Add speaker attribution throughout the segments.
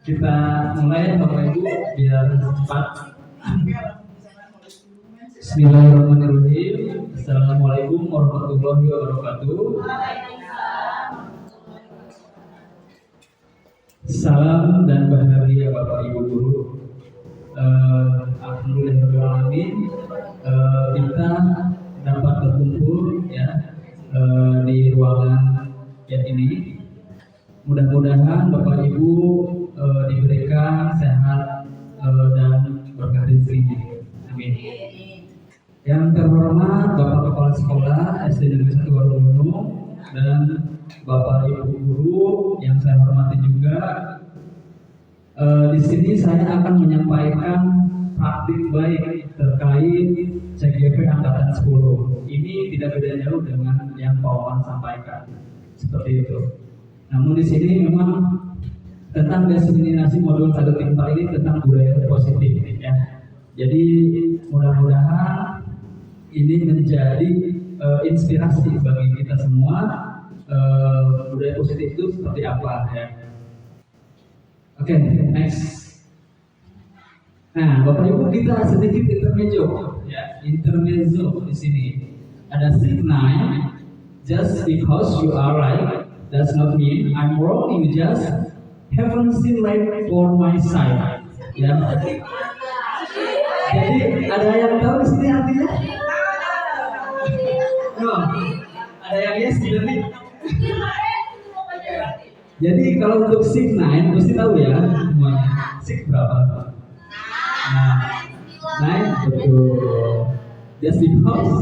Speaker 1: Kita mulai Bapak Ibu biar cepat. Bismillahirrahmanirrahim. Assalamualaikum warahmatullahi wabarakatuh. Salam dan bahagia Bapak Ibu guru. Alhamdulillahirrahmanirrahim. Kita dapat berkumpul ya di ruangan yang ini. Mudah-mudahan Bapak Ibu diberikan sehat dan berkah rezeki. Amin. Yang terhormat Bapak Kepala Sekolah SD Negeri 1 Warugunung dan Bapak Ibu guru yang saya hormati juga. Di sini saya akan menyampaikan praktik baik terkait CGP angkatan 10. Ini tidak beda jauh dengan yang Pak Oman sampaikan. Seperti itu. Namun di sini memang tentang diseminasi modul 1.4 ini tentang budaya positif ya. Jadi mudah-mudahan ini menjadi inspirasi bagi kita semua. Budaya positif itu seperti apa ya. Oke, next. Nah, Bapak Ibu kita sedikit intermezzo ya. Intermezzo di sini. Ada signal just because you are right does not mean I'm wrong, you just haven't seen light for my side. Ya. Jadi ada yang tahu di sini artinya? No. Ada yang yes tidak nih? Jadi kalau untuk sig 9 mesti tahu ya semuanya. Sig berapa? Nah, 9 betul. Just because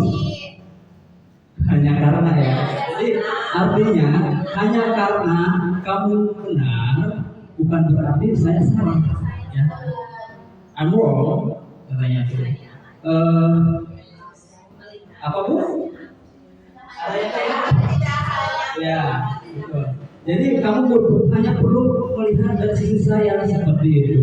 Speaker 1: hanya karena ya. Jadi artinya hanya karena kamu benar bukan berarti saya salah ya. I'm wrong katanya itu. Apa Bu? Ada yang tanya? Ya, betul. Jadi kamu hanya perlu melihat dari sisi saya seperti itu.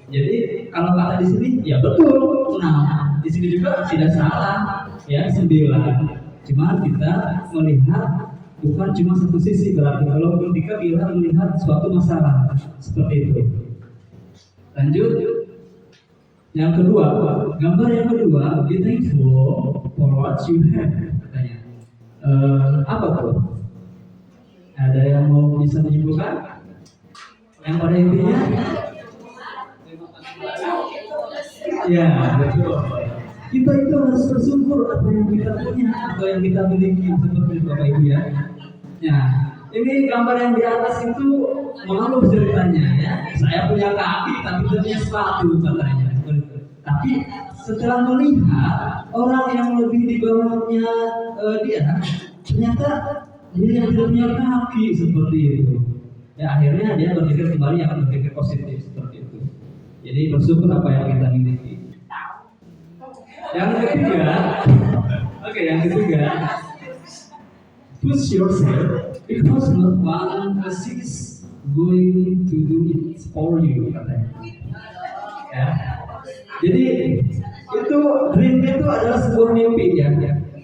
Speaker 1: Jadi kalau kata di sini ya betul. Nah, di sini juga tidak salah ya 9. Cuma kita melihat bukan cuma satu sisi, berarti kalau ketika kita melihat suatu masalah seperti itu. Lanjut. Yang kedua, gambar yang kedua, be thankful for what you have katanya. Apa tuh? Ada yang mau bisa menyimpulkan? Yang pada intinya? Ya, betul. Kita itu harus bersyukur apa yang kita punya atau yang kita miliki seperti itu Bapak Ibu ya. Nah, ini gambar yang di atas itu mengeluh ceritanya ya. Saya punya kaki tapi punya sepatu katanya. Tapi setelah melihat orang yang lebih di bawahnya dia, ternyata dia yang tidak punya kaki seperti itu. Ya akhirnya dia berpikir kembali yang berpikir positif seperti itu. Jadi bersyukur apa yang kita miliki. Yang ketiga, yang ketiga, push yourself because not one is going to do it for you katanya. Ya, jadi itu dream itu adalah sebuah mimpi ya,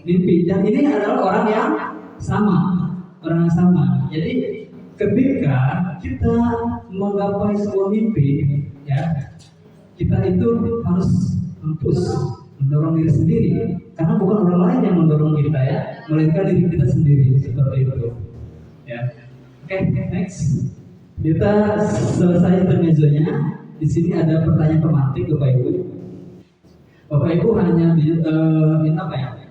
Speaker 1: mimpi. Dan ini adalah orang yang sama. Jadi ketika kita menggapai sebuah mimpi, ya kita itu harus mendorong diri sendiri, karena bukan orang lain yang mendorong kita ya, melainkan diri kita sendiri seperti itu. Ya, oke, next. Kita selesai intermezzonya. Di sini ada pertanyaan pemantik Bapak Ibu. Bapak Ibu hanya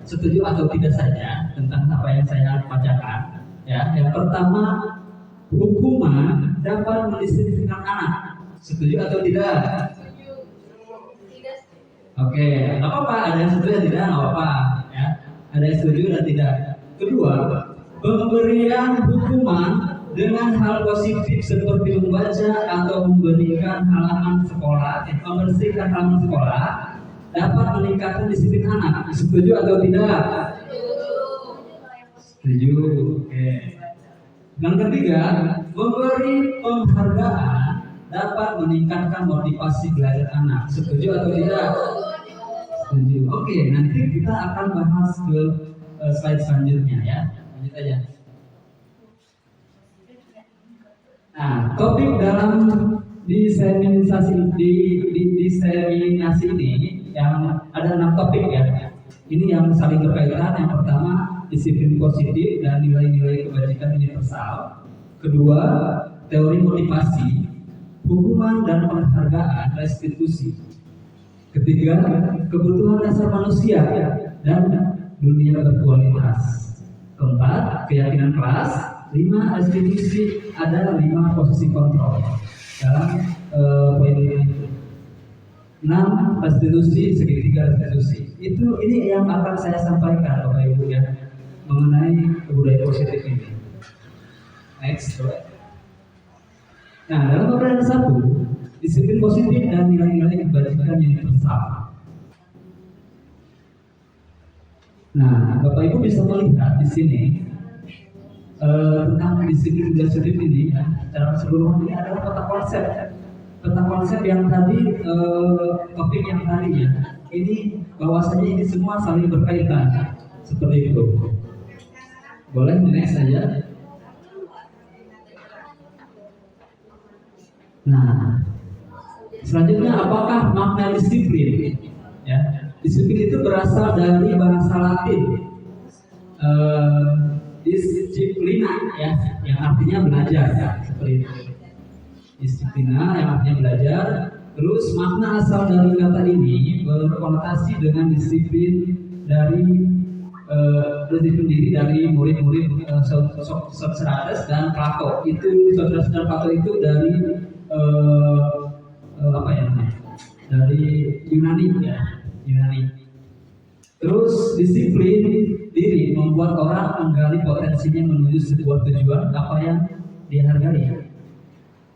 Speaker 1: setuju atau tidak saja tentang apa yang saya bacakan. Ya, yang pertama, hukuman dapat mendisiplinkan anak. Setuju atau tidak? Oke, nggak apa-apa. Ada yang setuju atau tidak? Nggak apa-apa. Ya, ada yang setuju dan tidak. Kedua, pemberian hukuman dengan hal positif seperti membaca atau memberikan halaman sekolah, membersihkan halaman sekolah dapat meningkatkan disiplin anak. Setuju atau tidak? Setuju. Oke. Yang ketiga, memberi penghargaan dapat meningkatkan motivasi belajar anak. Setuju atau tidak? Setuju. Oke, nanti kita akan bahas ke slide selanjutnya ya. Lanjut aja. Nah, topik dalam Diseminasi ini yang ada 6 topik ya. Ini yang saling berkaitan. Yang pertama, disiplin positif dan nilai-nilai kebajikan universal. Kedua, teori motivasi, hukuman dan penghargaan restitusi. Ketiga, kebutuhan dasar manusia dan dunia berkualitas. Keempat, keyakinan kelas. 5, restitusi, ada 5 posisi kontrol dalam poin itu. 6, restitusi, segitiga restitusi. Ini yang akan saya sampaikan Bapak Ibu ya, mengenai budaya positif ini. Next. Nah, dalam pembelajaran 1, disiplin positif dan nilai-nilai kebajikan universal. Nah, Bapak Ibu bisa melihat di sini tentang disiplin positif ini ya, secara keseluruhan ini adalah peta konsep. Peta konsep yang tadi, topik yang tadi ya, ini bahwasanya ini semua saling berkaitan seperti itu. Boleh next saja. Nah, selanjutnya apakah makna disiplin? Ya, disiplin itu berasal dari bahasa Latin disciplina ya, yang artinya belajar ya, seperti itu. Disiplina yang artinya belajar. Terus makna asal dari kata ini berkonotasi dengan disiplin diri dari murid-murid Socrates dan Plato. Itu Socrates dan Plato itu dari apa ya namanya? Dari Yunani ya, Yunani. Terus disiplin diri membuat orang menggali potensinya menuju sebuah tujuan apa yang dihargai.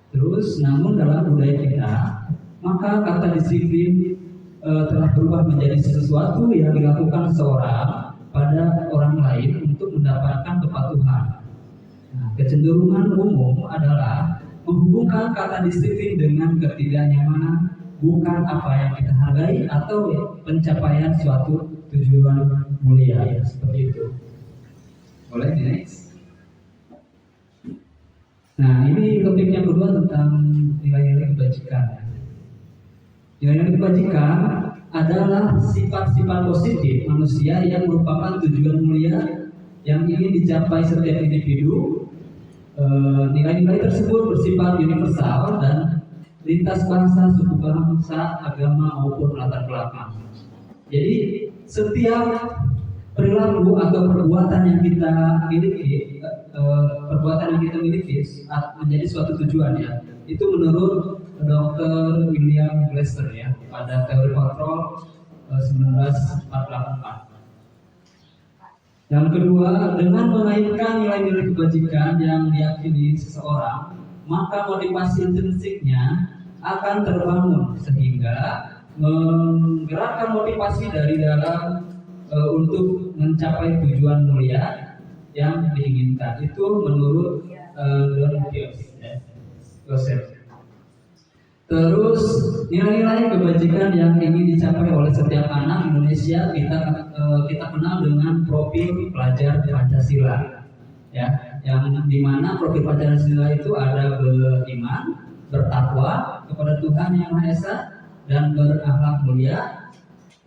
Speaker 1: Terus namun dalam budaya kita, maka kata disiplin telah berubah menjadi sesuatu yang dilakukan seseorang pada orang lain untuk mendapatkan kepatuhan. Nah, kecenderungan umum adalah menghubungkan kata disiplin dengan ketidaknyamanan, bukan apa yang kita hargai atau pencapaian suatu tujuan mulia ya, seperti itu. Boleh next. Nah, ini topik yang kedua tentang nilai-nilai kebajikan. Nilai-nilai kebajikan adalah sifat-sifat positif manusia yang merupakan tujuan mulia yang ingin dicapai setiap individu. Nilai-nilai tersebut bersifat universal dan lintas bangsa, suku bangsa, agama maupun latar belakang. Jadi setiap perilaku atau perbuatan yang kita miliki, menjadi suatu tujuan ya. Itu menurut Dr. William Glasser ya, pada teori kontrol 1944. Yang kedua, dengan mengaitkan nilai-nilai kebajikan yang diyakini seseorang, maka motivasi intrinsiknya akan terbangun sehingga menggerakkan motivasi dari dalam untuk mencapai tujuan mulia yang diinginkan. Itu menurut Don Joseph. Terus nilai-nilai kebajikan yang ingin dicapai oleh setiap anak Indonesia kita kenal dengan profil pelajar Pancasila, ya, yang dimana profil Pancasila itu ada beriman, bertakwa kepada Tuhan Yang Maha Esa dan berakhlak mulia,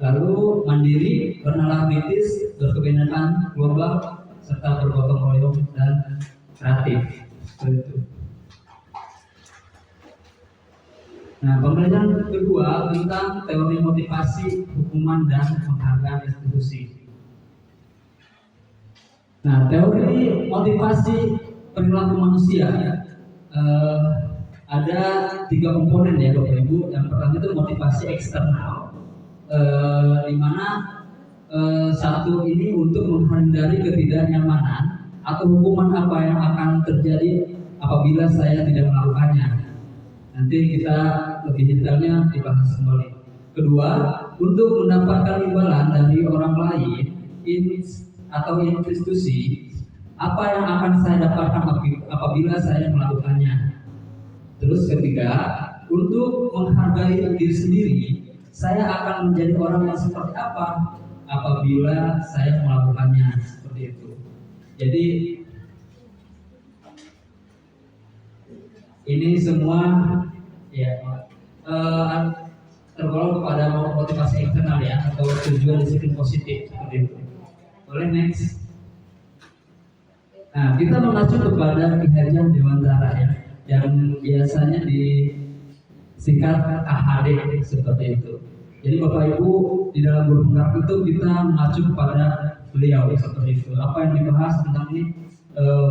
Speaker 1: lalu mandiri, bernalar kritis, berkebinekaan global, serta bergotong royong dan kreatif. Itu. Nah, pembelajaran kedua tentang teori motivasi, hukuman, dan penghargaan institusi. Nah, teori motivasi perilaku manusia ada 3 komponen ya Bapak Ibu. Yang pertama itu motivasi eksternal, di mana satu ini untuk menghindari ketidaknyamanan atau hukuman apa yang akan terjadi apabila saya tidak melakukannya. Nanti kita lebih detailnya dibahas kembali. Kedua, untuk mendapatkan imbalan dari orang lain atau institusi, apa yang akan saya dapatkan apabila saya melakukannya. Terus ketiga, untuk menghargai diri sendiri, saya akan menjadi orang yang seperti apa apabila saya melakukannya, seperti itu. Jadi ini semua tergolong kepada motivasi eksternal ya, atau tujuan disiplin positif seperti itu. Boleh next. Nah, kita mengacu kepada Ki Hajar Dewantara ya, yang biasanya disingkat KHD seperti itu. Jadi Bapak Ibu di dalam guru penggerak itu kita mengacu kepada beliau seperti itu. Apa yang dibahas tentang ini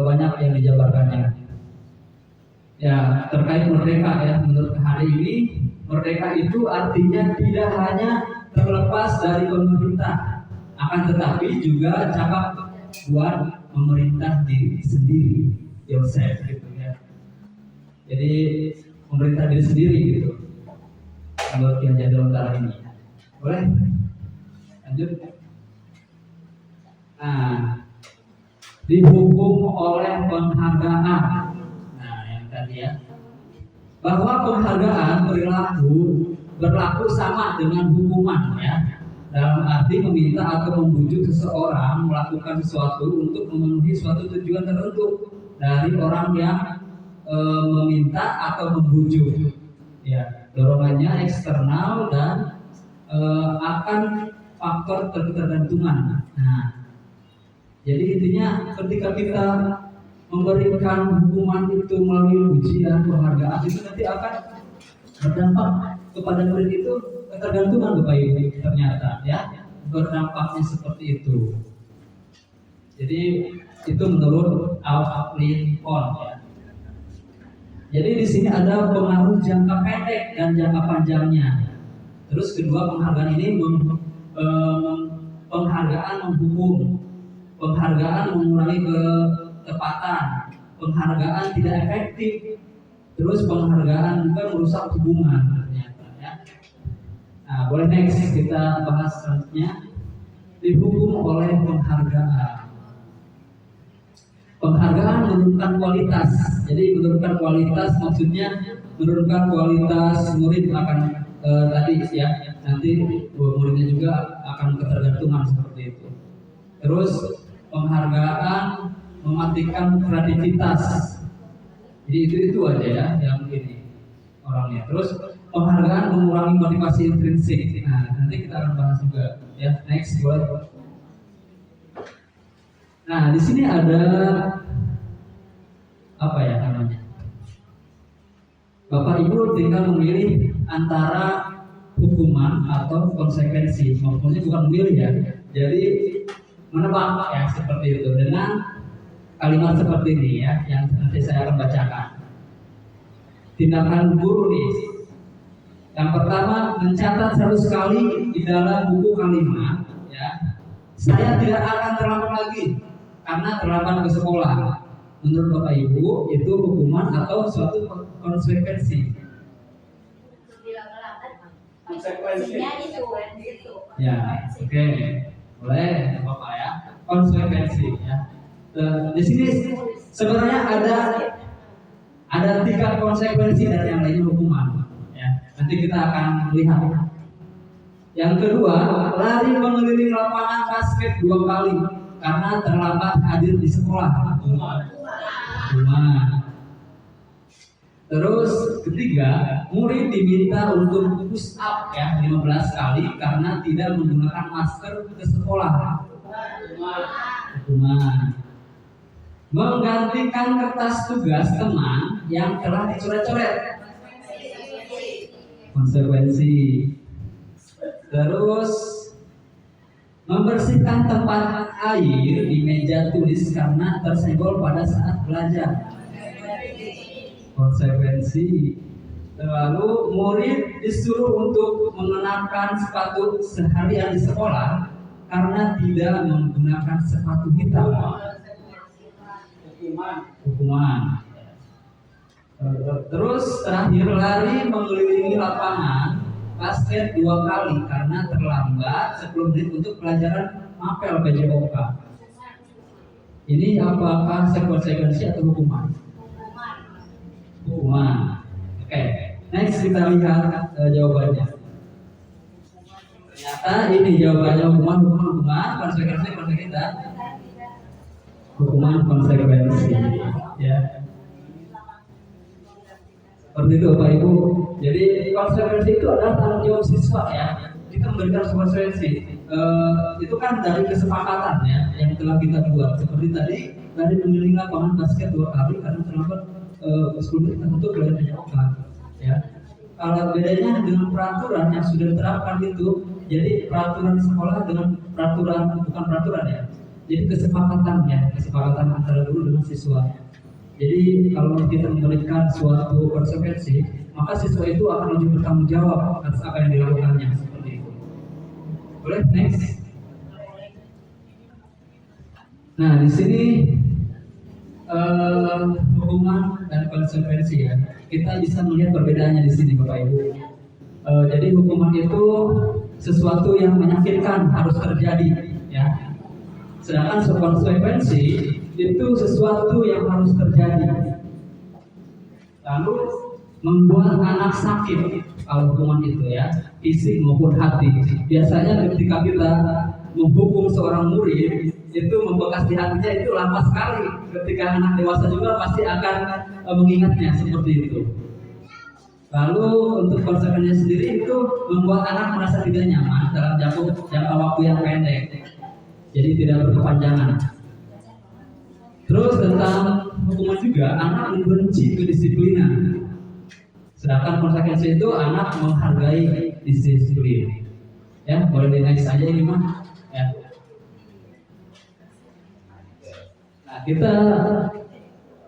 Speaker 1: banyak yang dijabarkannya. Ya, terkait merdeka ya, menurut hari ini merdeka itu artinya tidak hanya terlepas dari pemerintah, akan tetapi juga cakap buat memerintah diri sendiri, yourself gitu ya. Jadi pemerintah diri sendiri gitu. Menurut yang jadi utara ini, boleh lanjut. Nah, dihukum oleh penghargaan. Ya, bahwa penghargaan berlaku sama dengan hukuman ya, dalam arti meminta atau membujuk seseorang melakukan sesuatu untuk memenuhi suatu tujuan tertentu dari orang yang meminta atau membujuk ya, dorongannya eksternal dan akan faktor ketergantungan. Nah, jadi intinya ketika kita memberikan hukuman itu melalui ujian, penghargaan itu nanti akan berdampak kepada murid itu ketergantungan Bapak Ibu, ternyata ya berdampaknya seperti itu. Jadi itu menurut Al Lincoln ya. Jadi di sini ada pengaruh jangka pendek dan jangka panjangnya. Terus kedua, penghargaan ini penghargaan menghukum, penghargaan mengurangi ketepatan, penghargaan tidak efektif, terus penghargaan juga merusak hubungan ternyata ya. Nah, boleh next kita bahas selanjutnya. Dihukum oleh penghargaan. Penghargaan menurunkan kualitas. Jadi menurunkan kualitas maksudnya menurunkan kualitas murid akan tadi ya, nanti muridnya juga akan ketergantungan seperti itu. Terus penghargaan mematikan kreativitas. Jadi itu aja ya yang ini orangnya. Terus penghargaan mengurangi motivasi intrinsik. Nah, nanti kita akan bahas juga ya. Next boleh. Nah, di sini ada apa ya namanya? Bapak Ibu tinggal memilih antara hukuman atau konsekuensi. Maksudnya bukan memilih ya. Jadi menebak ya seperti itu dengan kalimat seperti ini ya, yang nanti saya akan bacakan. Tindakan guru nih. Yang pertama, mencatat 100 kali di dalam buku kalimat ya. Saya tidak akan terlambat lagi karena terlambat ke sekolah. Menurut Bapak Ibu itu hukuman atau suatu konsekuensi?
Speaker 2: Konsekuensinya itu.
Speaker 1: Ya, oke. Boleh Bapak ya. Konsekuensi ya. Di sini sebenarnya ada 3 konsekuensi dan yang lainnya hukuman ya. Nanti kita akan lihat. Yang kedua, lari mengelilingi lapangan basket 2 kali karena terlambat hadir di sekolah. Hukuman. Terus ketiga, murid diminta untuk push up ya 15 kali karena tidak menggunakan masker ke sekolah. Hukuman. Menggantikan kertas tugas teman yang telah dicoret-coret. Konsekuensi. Terus membersihkan tempat air di meja tulis karena tersenggol pada saat belajar. Konsekuensi. Lalu murid disuruh untuk mengenakan sepatu seharian di sekolah karena tidak menggunakan sepatu hitam. Hukuman. Terus terakhir, lari mengelilingi lapangan basket 2 kali karena terlambat 10 menit untuk pelajaran mapel PJOK. Ini apakah konsekuensi atau hukuman? Hukuman. Oke. Next kita lihat jawabannya. Ternyata ini jawabannya hukuman, konsekuensi dan hukuman konsekuensi ya. Seperti itu Bapak Ibu. Jadi konsekuensi itu adalah tanggung jawab siswa ya. Kita memberikan konsekuensi. Itu kan dari kesepakatan ya yang telah kita buat. Seperti tadi mengelilingi lapangan basket 2 kali karena terlambat 10 menit untuk kalian menyokan ya. Kalau bedanya dengan peraturan yang sudah diterapkan itu, jadi peraturan sekolah dengan peraturan bukan peraturan ya. Jadi kesepakatan antara guru dengan siswa. Jadi kalau kita memberikan suatu konsekuensi, maka siswa itu akan lebih bertanggung jawab atas apa yang dilakukannya seperti itu. Boleh next. Nah di sini hukuman dan konsekuensi ya. Kita bisa melihat perbedaannya di sini Bapak Ibu. Jadi hukuman itu sesuatu yang menyakitkan harus terjadi ya. Sedangkan konsekuensi itu sesuatu yang harus terjadi. Lalu membuat anak sakit kalau hukuman itu ya, fisik maupun hati. Biasanya ketika kita menghukum seorang murid itu membekas di hatinya itu lama sekali. Ketika anak dewasa juga pasti akan mengingatnya seperti itu. Lalu untuk konsekuensinya sendiri itu membuat anak merasa tidak nyaman dalam jangka waktu yang pendek. Jadi tidak berkepanjangan. Terus tentang hukuman juga anak membenci kedisiplinan. Sedangkan konsekuensi itu anak menghargai disiplin. Ya, boleh di next aja ini mah. Ya. Nah, kita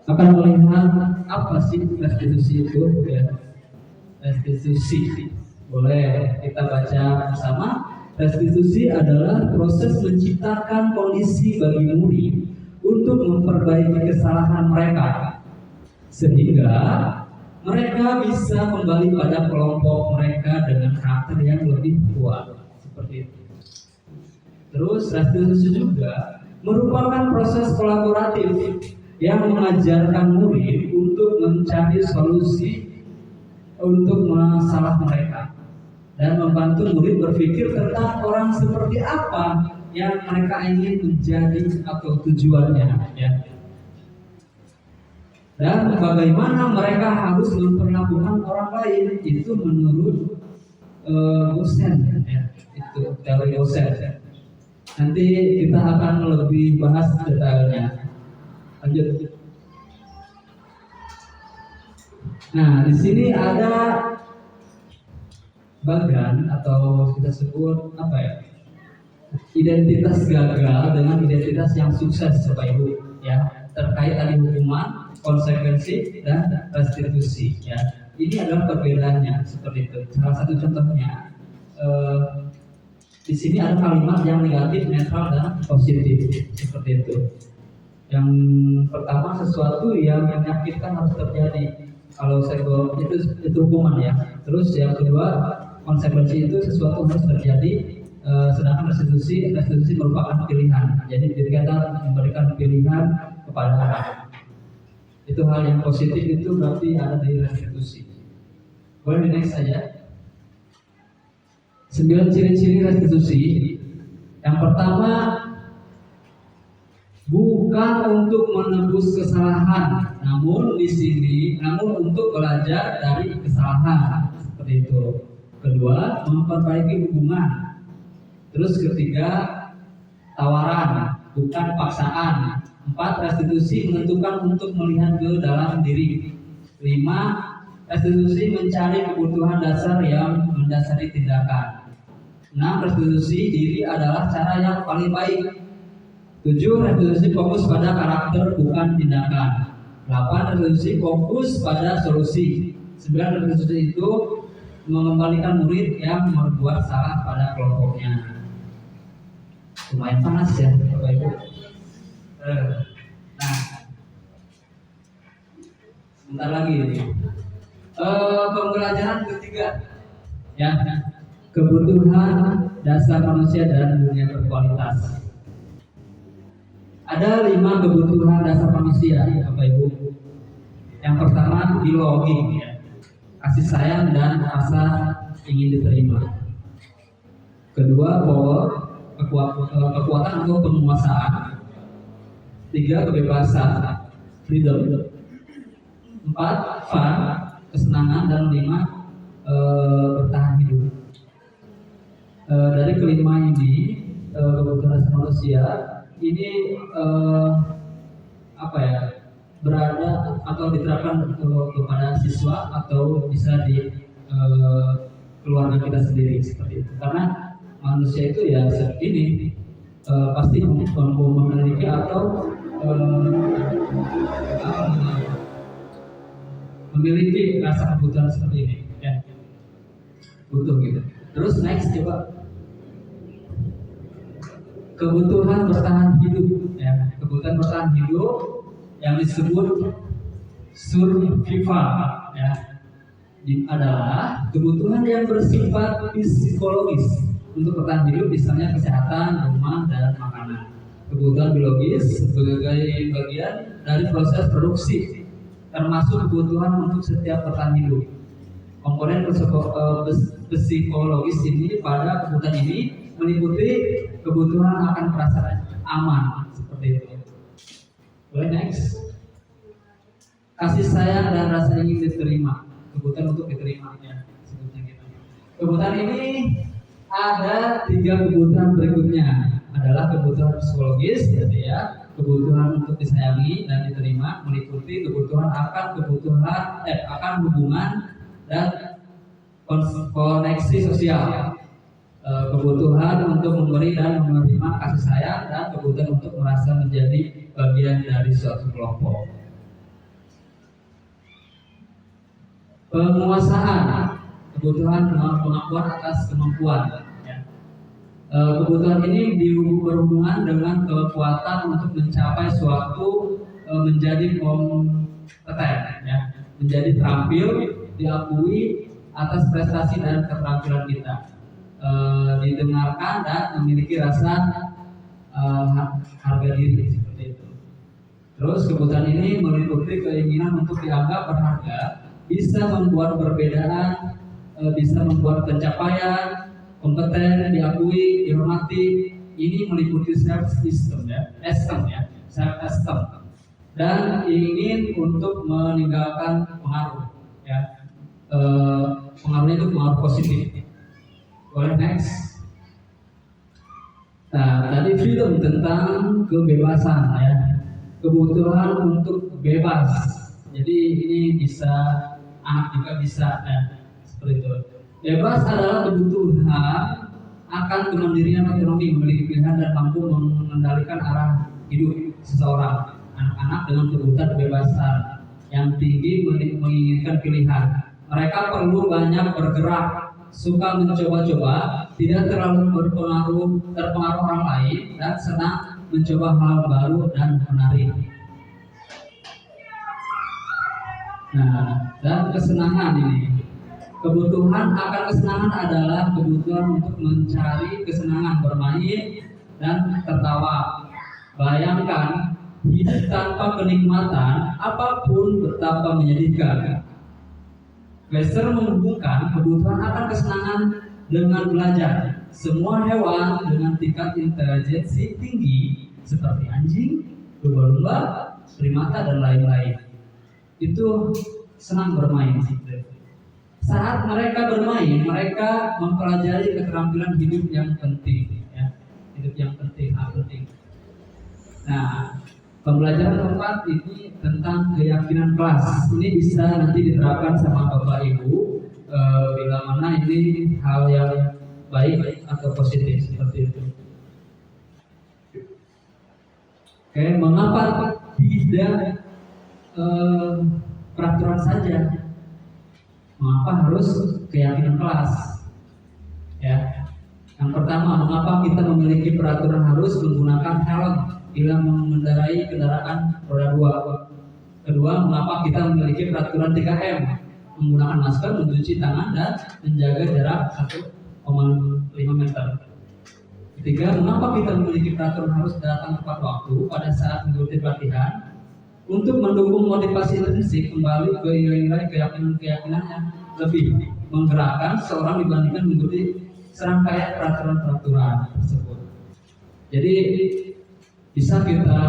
Speaker 1: akan melihat apa sih restitusi itu ya. Restitusi. Boleh kita baca bersama. Restitusi adalah proses menciptakan kondisi bagi murid untuk memperbaiki kesalahan mereka sehingga mereka bisa kembali pada kelompok mereka dengan karakter yang lebih kuat seperti itu. Terus restitusi juga merupakan proses kolaboratif yang mengajarkan murid untuk mencari solusi untuk masalah mereka dan membantu murid berpikir tentang orang seperti apa yang mereka ingin menjadi atau tujuannya ya. Dan bagaimana mereka harus memperlakukan orang lain itu menurut Gosen ya. Itu teori Gosen. Nanti kita akan lebih bahas detailnya. Lanjut. Nah, di sini ada bagan atau kita sebut apa ya? Identitas gagal dengan identitas yang sukses Bapak Ibu ya. Terkait tadi hukuman, konsekuensi dan restitusi ya. Ini adalah perbedaannya seperti itu. Salah satu contohnya di sini ada kalimat yang negatif, netral dan positif seperti itu. Yang pertama sesuatu yang menyakitkan harus terjadi. Kalau itu hukuman ya. Terus yang kedua konsekuensi itu sesuatu harus terjadi. Sedangkan restitusi merupakan pilihan. Jadi kita memberikan pilihan kepada anak. Itu hal yang positif itu berarti ada di restitusi. Boleh di next saja. 9 ciri-ciri restitusi. Yang pertama, bukan untuk menebus kesalahan, namun untuk belajar dari kesalahan seperti itu. Kedua, memperbaiki hubungan. Terus ketiga, tawaran, bukan paksaan. 4, restitusi menentukan untuk melihat ke dalam diri. 5, restitusi mencari kebutuhan dasar yang mendasari tindakan. 6, restitusi diri adalah cara yang paling baik. 7, restitusi fokus pada karakter bukan tindakan. 8, restitusi fokus pada solusi. 9, restitusi itu mengembalikan murid yang berbuat salah pada kelompoknya. Lumayan panas ya Bapak Ibu. Nah, sebentar lagi ini. Pembelajaran ketiga ya, kebutuhan dasar manusia dan dunia berkualitas. Ada 5 kebutuhan dasar manusia Bapak Ibu. Yang pertama belonging ya, kasih sayang dan rasa ingin diterima. Kedua power, kekuatan atau penguasaan. 3, kebebasan, freedom. 4, fun, kesenangan. Dan 5, dari kelima ini kebutuhan dasar manusia ini apa ya, berada atau diterapkan kepada siswa atau bisa di keluarga kita sendiri seperti itu. Karena manusia itu ya segini pasti mampu memiliki atau memiliki rasa kebutuhan seperti ini ya, butuh gitu. Terus next coba kebutuhan bertahan hidup ya, kebutuhan bertahan hidup yang disebut survival ya, adalah kebutuhan yang bersifat psikologis untuk bertahan hidup, misalnya kesehatan, rumah, dan makanan. Kebutuhan biologis sebagai bagian dari proses produksi, termasuk kebutuhan untuk setiap bertahan hidup. Komponen psikologis ini pada kebutuhan ini meliputi kebutuhan akan perasaan aman seperti itu. Boleh next. Kasih sayang dan rasa ingin diterima, kebutuhan untuk diterima ya sebutnya gitu. Kebutuhan ini ada 3 kebutuhan berikutnya, adalah kebutuhan psikologis gitu ya, kebutuhan untuk disayangi dan diterima, meliputi kebutuhan akan hubungan dan koneksi sosial, kebutuhan untuk memberi dan menerima kasih sayang, dan kebutuhan untuk merasa menjadi bagian dari suatu kelompok. Penguasaan, kebutuhan pengakuan atas kemampuan ya. Kebutuhan ini berhubungan dengan kekuatan untuk mencapai suatu, menjadi kompeten ya, menjadi terampil, diakui atas prestasi dan keterampilan kita, didengarkan dan memiliki rasa harga diri seperti itu. Terus kebutuhan ini meliputi keinginan untuk dianggap berharga, bisa membuat perbedaan, bisa membuat pencapaian, kompeten, diakui, dihormati. Ini meliputi self esteem ya, self esteem, dan ingin untuk meninggalkan pengaruh ya, pengaruhnya itu pengaruh positif. Boleh next. Nah, tadi freedom tentang kebebasan ya, kebutuhan untuk bebas. Jadi ini bisa anak juga bisa ya, seperti itu. Bebas adalah kebutuhan akan kemandirian otonomi, memiliki pilihan dan mampu mengendalikan arah hidup seseorang. Anak-anak dengan kebutuhan kebebasan yang tinggi menginginkan pilihan. Mereka perlu banyak bergerak, suka mencoba-coba, tidak terlalu terpengaruh orang lain, dan senang mencoba hal baru dan menarik. Nah, dan kesenangan ini, kebutuhan akan kesenangan adalah kebutuhan untuk mencari kesenangan, bermain dan tertawa. Bayangkan hidup tanpa kenikmatan apapun betapa menyedihkan. Kaiser menghubungkan kebutuhan akan kesenangan dengan belajar. Semua hewan dengan tingkat intelijensi tinggi seperti anjing, lumba-lumba, primata dan lain-lain itu senang bermain. Saat mereka bermain, mereka mempelajari keterampilan hidup yang penting ya. Hidup yang penting, hal penting. Nah, pembelajaran keempat ini tentang keyakinan kelas. Ini bisa nanti diterapkan sama Bapak Ibu bila mana ini hal yang baik atau positif seperti itu. Oke, mengapa tidak peraturan saja? Mengapa harus keyakinan kelas? Ya. Yang pertama, mengapa kita memiliki peraturan harus menggunakan helm bila mengendarai kendaraan roda 2? Kedua, mengapa kita memiliki peraturan 3M, menggunakan masker, mencuci tangan, dan menjaga jarak 1,5 meter? Ketiga, mengapa kita memiliki peraturan harus datang tepat waktu pada saat mengikuti pelatihan? Untuk mendukung motivasi intrinsik, kembali ke nilai-nilai keyakinan yang lebih menggerakkan seorang dibandingkan mengikuti serangkaian peraturan-peraturan tersebut. Jadi bisa kita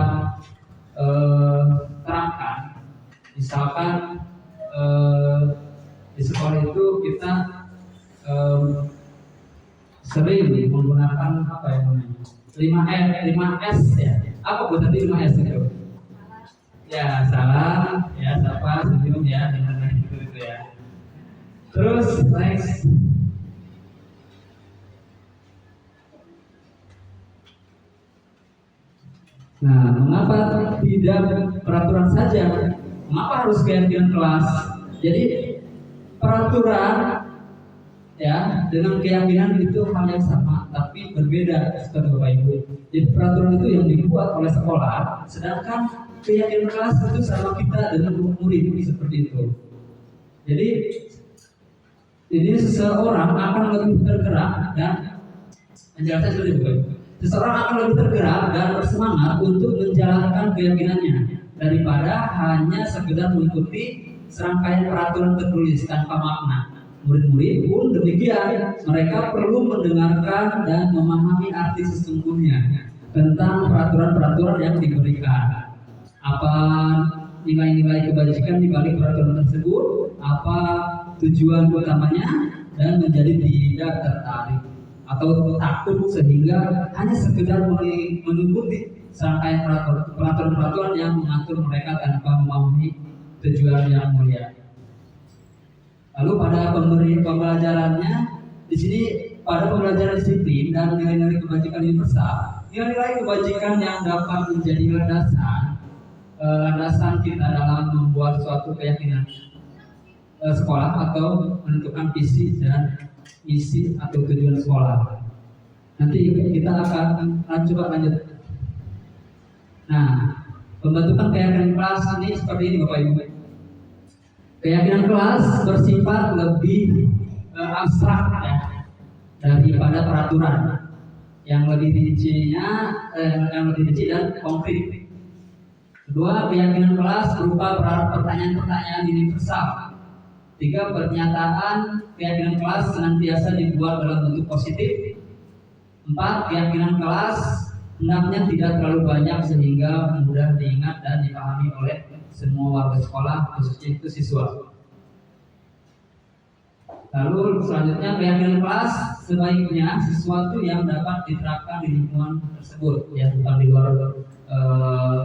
Speaker 1: terangkan, misalkan di sekolah itu kita sering menggunakan apa yang namanya 5S ya. Apa buat tadi 5S itu? Ya, salam, ya, sapa, senyum, ya, dan lain-lain gitu ya. Terus next. Nah, mengapa tidak peraturan saja? Mengapa harus keyakinan kelas? Jadi peraturan ya dengan keyakinan itu hal yang sama, tapi berbeda seperti Bapak Ibu. Jadi peraturan itu yang dibuat oleh sekolah, sedangkan keyakinan kelas itu sama kita dengan murid seperti itu. Jadi seseorang akan lebih tergerak dan menjelaskan seperti itu. Seseorang akan lebih tergerak dan bersemangat untuk menjalankan keyakinannya daripada hanya sekedar mengikuti serangkaian peraturan tertulis tanpa makna. Murid-murid pun demikian, mereka perlu mendengarkan dan memahami arti sesungguhnya tentang peraturan-peraturan yang diberikan. Apa nilai-nilai kebajikan di balik peraturan tersebut, apa tujuan utamanya, dan menjadi tidak tertarik atau takut sehingga hanya sekedar mengikuti serangkaian peraturan-peraturan yang mengatur mereka tanpa memahami tujuan yang mulia. Lalu pada pembelajarannya di sini pada pembelajaran disiplin dan nilai-nilai kebajikan universal, nilai-nilai kebajikan yang dapat menjadi landasan kita dalam membuat suatu keyakinan sekolah atau menentukan visi dan misi atau tujuan sekolah. Nanti kita akan coba lanjut. Nah, pembentukan keyakinan kelas ini seperti ini Bapak Ibu. Keyakinan kelas bersifat lebih abstrak ya daripada peraturan yang lebih rinci dan konkret. Kedua, keyakinan kelas berupa pertanyaan-pertanyaan universal. Tiga, pernyataan keyakinan kelas senantiasa dibuat dalam bentuk positif. Empat, keyakinan kelas hendaknya tidak terlalu banyak sehingga mudah diingat dan dipahami oleh semua warga sekolah, khususnya itu siswa. Lalu selanjutnya, keyakinan kelas sebaiknya sesuatu yang dapat diterapkan di lingkungan tersebut, ya bukan di luar.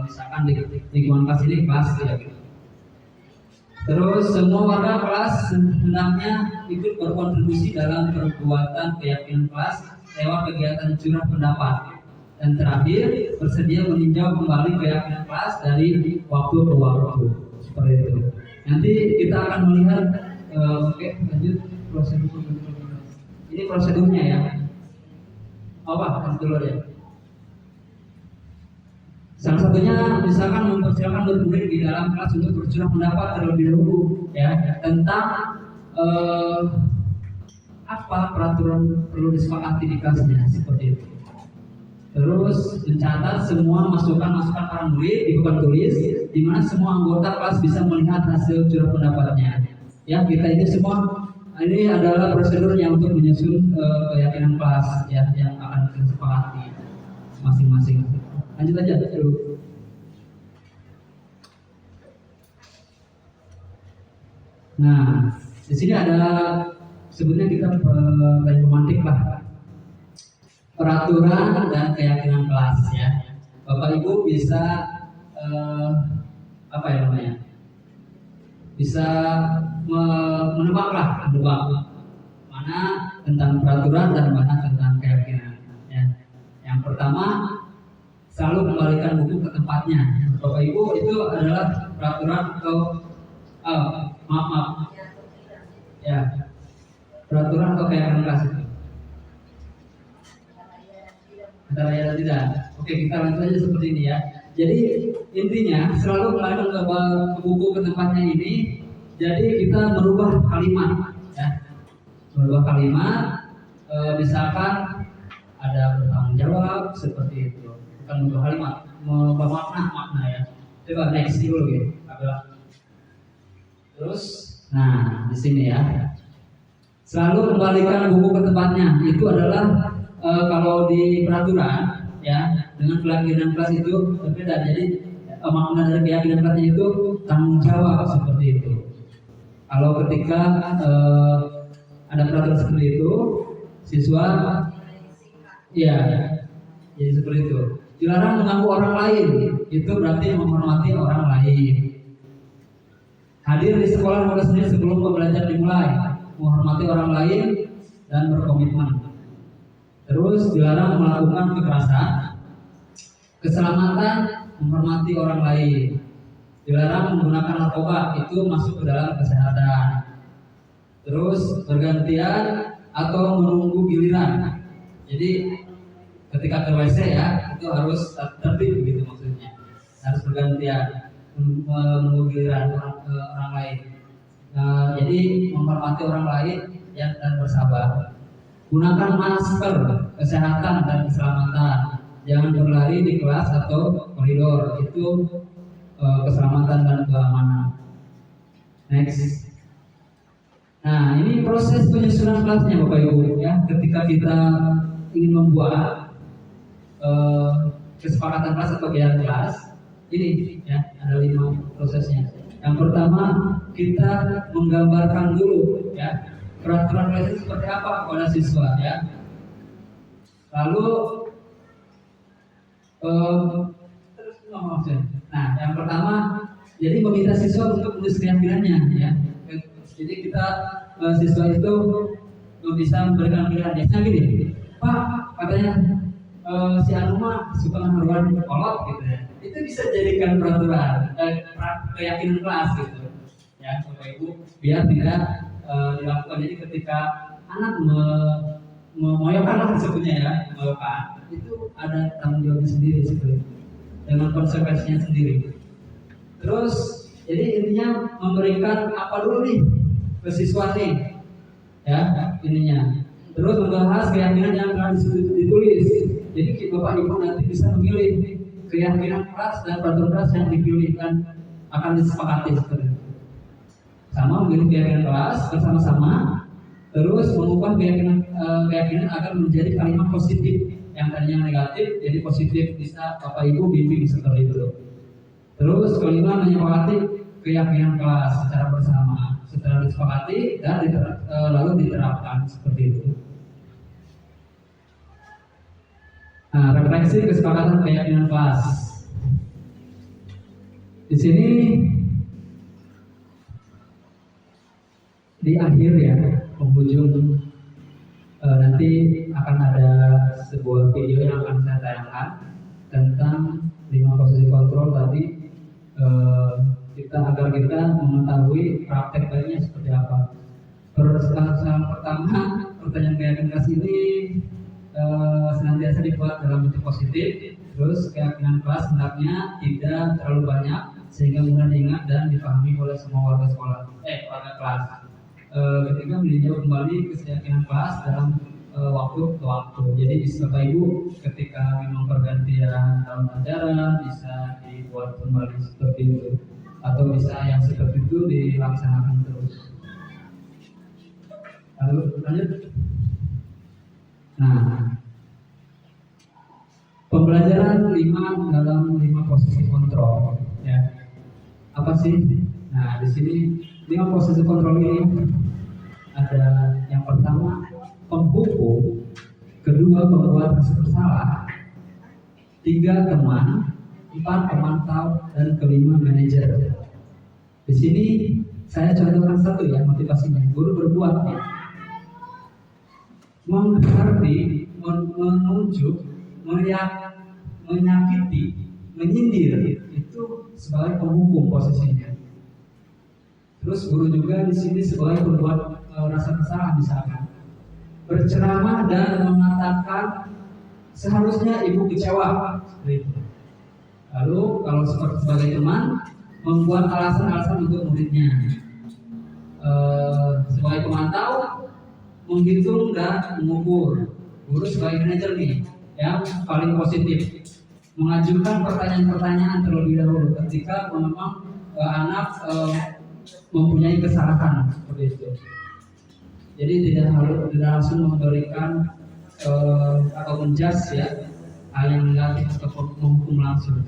Speaker 1: Misalkan di lingkungan kelas ini kelas ya gitu. Terus semua warga kelas hendaknya ikut berkontribusi dalam perbuatan keyakinan kelas lewat kegiatan curah pendapat. Dan terakhir, bersedia meninjau kembali keyakinan kelas dari waktu ke waktu. Seperti itu. Nanti kita akan melihat, oke, lanjut prosedur. Ini prosedurnya ya. Apa dulu ya? Salah satunya misalkan mempersilakan murid di dalam kelas untuk bercurah pendapat terlebih dahulu ya tentang apa peraturan perlu disepakati di kelasnya seperti itu. Terus mencatat semua masukan-masukan para murid di papan tulis di mana semua anggota kelas bisa melihat hasil curah pendapatnya. Ya, kita ini semua ini adalah prosedurnya untuk menyusun keyakinan kelas ya yang akan kita sepakati masing-masing. Lanjut aja dulu. Nah, di sini ada sebenarnya kita pemantik lah peraturan dan keyakinan kelas ya. Bapak Ibu bisa apa ya namanya? Bisa menebak mana tentang peraturan dan mana tentang keyakinan. Ya. Yang pertama, selalu kembalikan buku ke tempatnya. Bapak Ibu, itu adalah peraturan atau maaf. Ya. Peraturan atau keyakinan kelas itu. Antara ya dan tidak. Oke, kita lanjut aja seperti ini ya. Jadi intinya selalu kembalikan ke buku ke tempatnya ini. Jadi kita merubah kalimat ya. Merubah kalimat misalkan ada bertanggung jawab seperti itu. Bukan merubah kalimat, merubah makna ya. Coba next dulu ya. Terus nah di sini ya. Selalu kembalikan buku ke tempatnya. Itu adalah kalau di peraturan ya dengan keyakinan kelas itu berbeda. Jadi makna dari keyakinan kelasnya itu tanggung jawab seperti itu. Kalau ketika ada peraturan seperti itu, siswa Iya, jadi seperti itu. Dilarang mengganggu orang lain, itu berarti menghormati orang lain. Hadir di sekolah murid sendiri sebelum pembelajaran dimulai, menghormati orang lain dan berkomitmen. Terus dilarang melakukan kekerasan, keselamatan, menghormati orang lain. Dilarang menggunakan narkoba, itu masuk ke dalam kesehatan. Terus bergantian atau menunggu giliran. Jadi ketika ke WC ya, itu harus tertib begitu maksudnya. Harus bergantian menunggu giliran orang lain. Jadi menghormati orang lain dan bersabar. Gunakan masker, kesehatan dan keselamatan. Jangan berlari di kelas atau koridor. Itu keselamatan dan keamanan. Next. Nah, ini proses penyusunan kelasnya Bapak Ibu ya. Ketika kita ingin membuat kesepakatan kelas atau kegiatan kelas, ini ya ada 5 prosesnya. Yang pertama kita menggambarkan dulu ya peraturan kelas itu seperti apa kepada siswa ya. Lalu terus maksudnya. Nah, yang pertama jadi meminta siswa untuk menulis keyakinannya ya. Jadi kita siswa itu bisa memberikan pilihan. Biasanya gini, Pak katanya si Anuma suka haruan kolot gitu ya. Itu bisa jadikan peraturan keyakinan kelas gitu ya Bapak Ibu, biar tidak dilakukan. Jadi ketika anak memoyokan lah sebetulnya ya, memoyokan itu ada tanggung jawabnya sendiri seperti itu, dengan konsekuensinya sendiri. Terus jadi intinya memberikan apa dulu nih ke siswa nih ya ininya. Terus membahas keyakinan yang telah ditulis. Jadi Bapak Ibu nanti bisa memilih keyakinan kelas dan peraturan kelas yang dipilih dan akan disepakati seperti itu. Sama memilih keyakinan kelas bersama-sama, terus mengubah keyakinan agar menjadi kalimat positif yang tadinya negatif jadi positif. Bisa Bapak Ibu bimbing seperti itu. Terus kelima, menyepakati keyakinan kelas secara bersama, setelah disepakati dan lalu diterapkan seperti itu. Nah, refleksi kesepakatan keyakinan kelas. Di sini di akhir ya, penghujung nanti akan ada sebuah video yang akan saya tayangkan tentang 5 posisi kontrol tadi, agar kita mengetahui praktek baiknya seperti apa. Pertama, pertanyaan keyakinan kelas ini senantiasa dibuat dalam bentuk positif. Terus keyakinan kelas hendaknya tidak terlalu banyak sehingga mudah diingat dan dipahami oleh semua warga kelas. Ketika meninjau kembali keyakinan kelas dalam waktu ke waktu. Jadi Bapak Ibu ketika memang pergantian tahun ajaran bisa dibuat kembali seperti itu, atau bisa yang seperti itu dilaksanakan terus. Lalu lanjut. Nah, pembelajaran 5 dalam 5 posisi kontrol ya. Apa sih? Nah, di sini 5 posisi kontrol ini ada yang pertama penghukum, kedua pembuat rasa bersalah, 3 teman, 4 pemantau, dan kelima manajer. Di sini saya contohkan satu ya motivasinya. Guru berbuat ya. Menghardi, menunjuk, menyakiti, menyindir itu sebagai penghukum posisinya. Terus guru juga di sini sebagai pembuat rasa bersalah misalkan. Berceramah dan mengatakan seharusnya ibu kecewa seperti itu. Lalu kalau sebagai teman membuat alasan-alasan untuk muridnya. Sebagai pemantau menghitung dan mengukur. Guru sebagai manajer nih yang paling positif, mengajukan pertanyaan-pertanyaan terlebih dahulu ketika memang anak mempunyai kesalahan seperti itu. Jadi tidak langsung memberikan atau menjudge ya hal yang negatif atau menghukum langsung.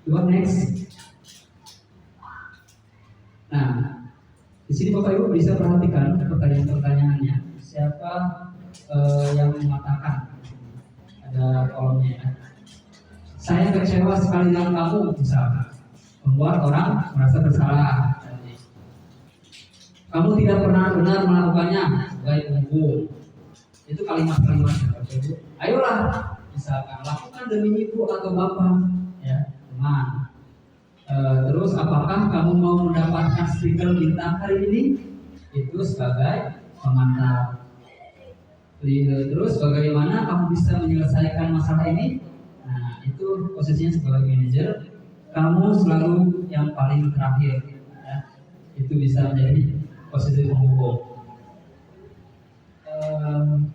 Speaker 1: Next. Nah, di sini Bapak Ibu bisa perhatikan pertanyaan-pertanyaannya. Siapa yang mengatakan mengatakan, ada kolomnya ya. Saya kecewa sekali dengan kamu, misalkan, membuat orang merasa bersalah. Kamu tidak pernah benar melakukannya, sebagai pembuku. Itu kalimat-kalimat Bapak Ibu. Ayolah, misalkan lakukan demi ibu atau bapak, ya teman. Terus apakah kamu mau mendapatkan stiker bintang hari ini? Itu sebagai pemantau. Terus bagaimana kamu bisa menyelesaikan masalah ini? Nah, itu posisinya sebagai manajer. Kamu selalu yang paling terakhir, ya. Itu bisa menjadi posisi penghubung.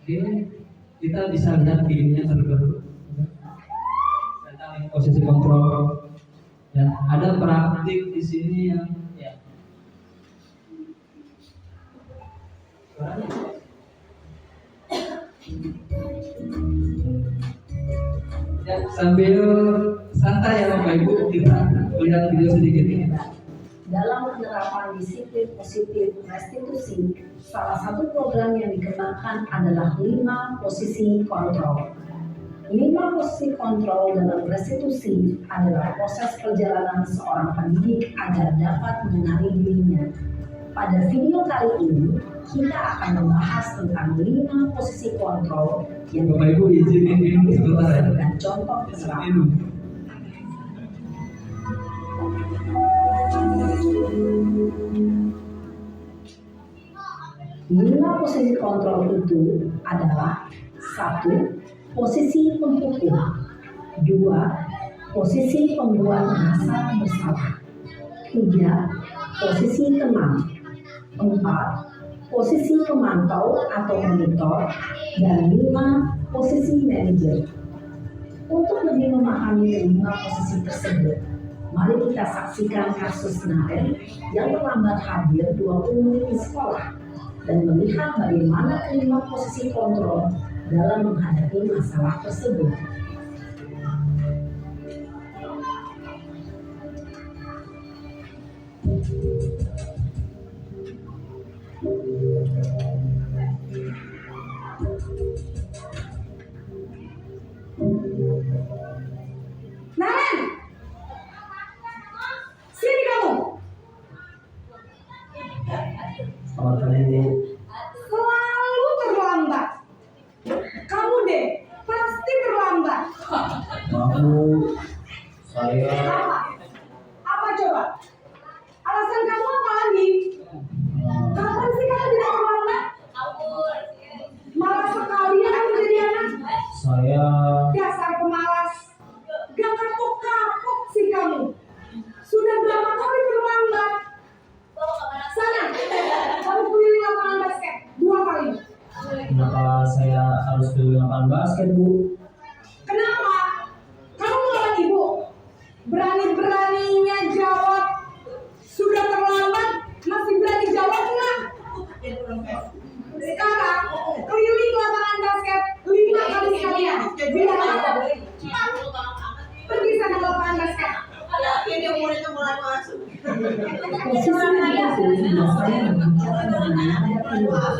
Speaker 1: Oke, kita bisa lihat videonya terlebih dahulu tentang posisi kontrol. Dan ada praktik di sini yang ya. Ya, sambil santai ya Bapak Ibu, kita lihat video sedikit ini.
Speaker 3: Dalam penerapan disiplin positif restitusi, salah satu program yang dikembangkan adalah 5 posisi kontrol. 5 posisi kontrol dalam restitusi adalah proses perjalanan seorang pendidik agar dapat mengenali dirinya. Pada video kali ini, kita akan membahas tentang 5 posisi kontrol yang
Speaker 1: Bapak Ibu izinin minum sebentar ya.
Speaker 3: dengan contoh penerapan.
Speaker 1: Minum.
Speaker 3: Lima posisi kontrol itu adalah 1. Posisi penghukum, 2. Posisi pembuat merasa bersalah, 3. Posisi teman, 4. Posisi pemantau atau monitor, dan 5. Posisi manajer. Untuk lebih memahami kelima posisi tersebut, mari kita saksikan kasus Naren yang terlambat hadir 20 menit di sekolah dan melihat bagaimana kelima posisi kontrol dalam menghadapi masalah tersebut.
Speaker 2: Naren, sini kamu.
Speaker 1: Selamat pagi Bu.
Speaker 2: Selalu terlambat. Kamu deh, pasti terlambat.
Speaker 1: Maaf Bu, saya
Speaker 2: Apa? Apa coba? Alasan kamu apa lagi? Kapan sih kamu tidak terlambat? Malas sekali ya kamu jadi anak.
Speaker 1: saya
Speaker 2: Dasar pemalas. Gak kapok-kapok sih kamu. Sudah berapa kali terlambat? Sana, kamu keliling lapangan basket 2 kali.
Speaker 1: kenapa saya harus beli lapangan basket Bu?
Speaker 2: Kenapa? Kamu melawan ibu. Berani-beraninya jawab. Sudah terlambat, masih berani jawab nggak? Sekarang keliling lapangan basket 5 kali sekalian. Biar apa? Cepat. Pergi sana ke lapangan basket.
Speaker 3: Posisi penghukum biasanya berbicara dengan nada keluar,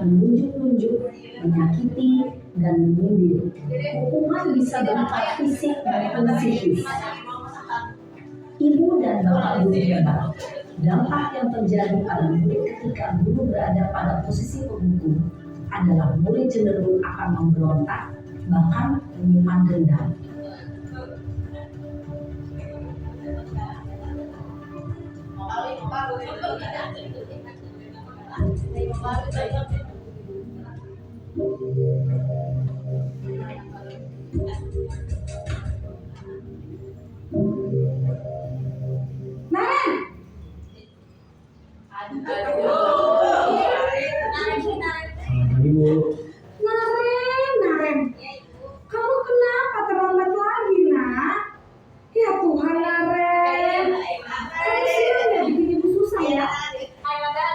Speaker 3: menunjuk-nunjuk, menyakiti, dan menyindir. Hukuman bisa berupa fisik maupun psikis. Ibu dan bapak guru hebat. Dampak yang terjadi pada murid ketika guru berada pada posisi penghukum adalah murid cenderung akan memberontak, bahkan menyimpan dendam.
Speaker 2: Naren,
Speaker 1: Selamat pagi Bu.
Speaker 2: Naren, kamu kenapa terlambat lagi, nak? Ya Tuhan, Naren. Kamu sih udah bikin ibu susah ya.